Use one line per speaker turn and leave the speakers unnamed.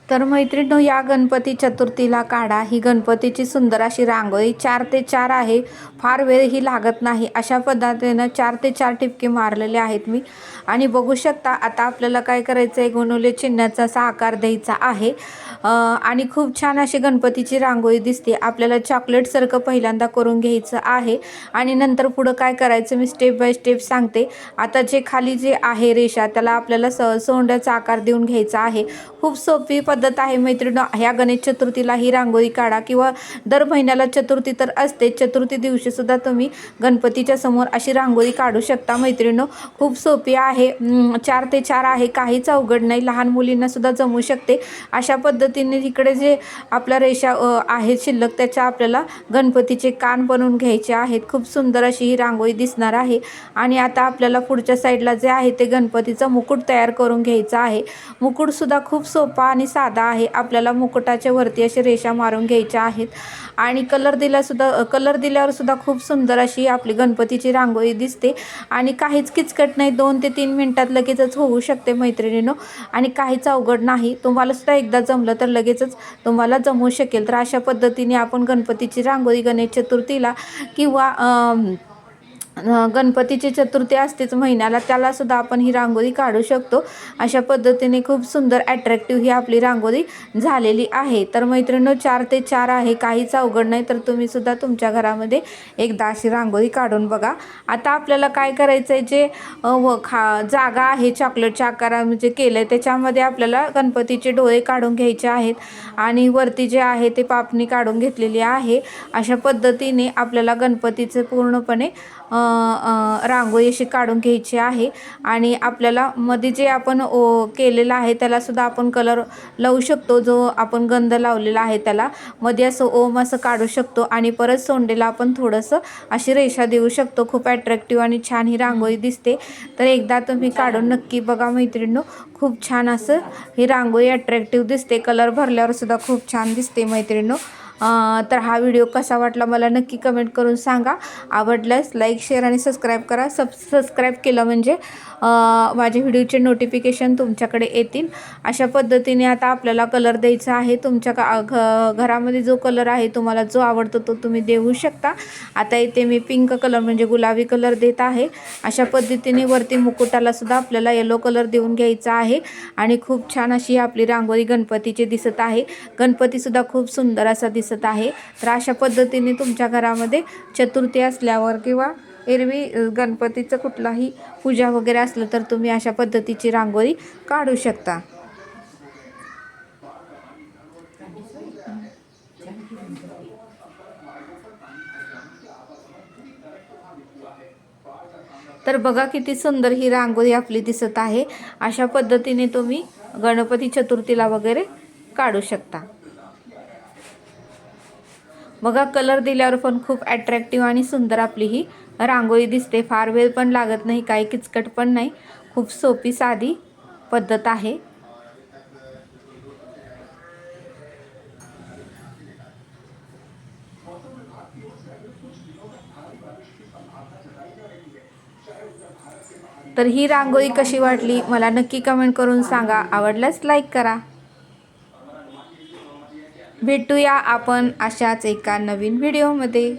तर मैत्रिणींनो, या गणपती चतुर्थीला काढा ही गणपतीची सुंदर अशी रांगोळी 4 ते 4 आहे. फार वेळही लागत नाही. अशा पद्धतीनं 4 ते 4 ठिपके मारलेले आहेत मी. आणि बघू शकता आता आपल्याला काय करायचं आहे, गुणुले चिन्हाचा असा आकार द्यायचा आहे. आणि खूप छान अशी गणपतीची रांगोळी दिसते. आपल्याला चॉकलेटसारखं पहिल्यांदा करून घ्यायचं आहे आणि नंतर पुढं काय करायचं मी स्टेप बाय स्टेप सांगते. आता जे खाली जे आहे रेषा त्याला आपल्याला सोंड्याचा आकार देऊन घ्यायचा आहे. खूप सोपी पद्धत आहे मैत्रिणींनो. ह्या गणेश चतुर्थीला ही रांगोळी काढा किंवा दर महिन्याला चतुर्थी तर असते. चतुर्थी दिवशी सुद्धा तुम्ही गणपतीच्या समोर अशी रांगोळी काढू शकता मैत्रिणींनो. खूप सोपी आहे. 4 ते 4 आहे, काहीच अवघड नाही. लहान मुलींना सुद्धा जमू शकते. अशा पद्धतीने इकडे जे आपल्या रेषा आहेत शिल्लक त्याच्या आपल्याला गणपतीचे कान बनवून घ्यायचे आहेत. खूप सुंदर अशी ही रांगोळी दिसणार आहे. आणि आता आपल्याला पुढच्या साईडला जे आहे ते गणपतीचा मुकुट तयार करून घ्यायचा आहे. मुकुट सुद्धा खूप सोपा आणि साधा आहे. आपल्याला मुकुटाच्या वरती अशी रेषा मारून घ्यायच्या आहेत आणि कलर दिल्यावर सुद्धा खूप सुंदर अशी आपली गणपतीची रांगोळी दिसते आणि काहीच किचकट नाही. 2 ते 3 मिनिटात लगेचच होऊ शकते मैत्रिणींनो. आणि काहीच अवघड नाही. तुम्हाला सुद्धा एकदा जमलं तर लगेचच तुम्हाला जमू शकेल. तर अशा पद्धतीने आपण गणपतीची रांगोळी गणेश चतुर्थीला किंवा गणपतीची चतुर्थी असतेच महिन्याला, त्याला सुद्धा आपण ही रांगोळी काढू शकतो. अशा पद्धतीने खूप सुंदर अट्रॅक्टिव्ह ही आपली रांगोळी झालेली आहे. तर मैत्रिणींनो, 4 ते 4 आहे, काहीच अवघड नाही. तर तुम्ही सुद्धा तुमच्या घरामध्ये एकदा अशी रांगोळी काढून बघा. आता आपल्याला काय करायचं आहे, जे जागा आहे चॉकलेटच्या आकारामध्ये केलं आहे त्याच्यामध्ये आपल्याला गणपतीचे डोळे काढून घ्यायचे आहेत आणि वरती जे आहे ते पापणी काढून घेतलेली आहे. अशा पद्धतीने आपल्याला गणपतीचे पूर्णपणे रांगोळी अशी काढून घ्यायची आहे. आणि आपल्याला मध्ये जे आपण केलेलं आहे त्याला सुद्धा आपण कलर लावू शकतो. जो आपण गंध लावलेला आहे त्याला मध्ये असं ओम असं काढू शकतो आणि परत सोंडेला आपण थोडंसं अशी रेषा देऊ शकतो. खूप अट्रॅक्टिव्ह आणि छान ही रांगोळी दिसते. तर एकदा तुम्ही काढून नक्की बघा मैत्रिणींनो. खूप छान असं ही रांगोळी अट्रॅक्टिव्ह दिसते. कलर भरल्यावर सुद्धा खूप छान दिसते मैत्रिणींनो. तर हा व्हिडिओ कसा वाटला मला नक्की कमेंट करून सांगा. आवडल्यास लाईक, शेअर आणि सबस्क्राईब करा. सबस्क्राईब केलं म्हणजे माझे व्हिडिओचे नोटिफिकेशन तुमच्याकडे येतील. अशा पद्धतीने आता आपल्याला कलर द्यायचा आहे. तुमच्या घरामध्ये जो कलर आहे तुम्हाला जो आवडतो तो तुम्ही देऊ शकता. आता इथे मी पिंक कलर म्हणजे गुलाबी कलर देत आहे. अशा पद्धतीने वरती मुकुटाला सुद्धा आपल्याला येलो कलर देऊन घ्यायचा आहे आणि खूप छान अशी आपली रांगोळी गणपतीची दिसत आहे. गणपतीसुद्धा खूप सुंदर असा दिसत आहे. तर अशा पद्धतीने तुमच्या घरामध्ये चतुर्थी असल्यावर किंवा एरवी गणपतीचं कुठलाही पूजा वगैरे असलं तर तुम्ही अशा पद्धतीची रांगोळी काढू शकता. तर बघा किती सुंदर ही रांगोळी आपली दिसत आहे. अशा पद्धतीने तुम्ही गणपती चतुर्थीला वगैरे काढू शकता. बघा कलर दिल्यावर पण खूप अट्रॅक्टिव्ह आणि सुंदर आपली ही रांगोळी दिसते. फार वेळ पण लागत नाही, काही किचकट पण नाही. खूप सोपी साधी पद्धत आहे. तर ही रांगोळी कशी वाटली मला नक्की कमेंट करून सांगा. आवडल्यास लाईक करा. भेटूया आपण अशाच एका नवीन व्हिडिओमध्ये.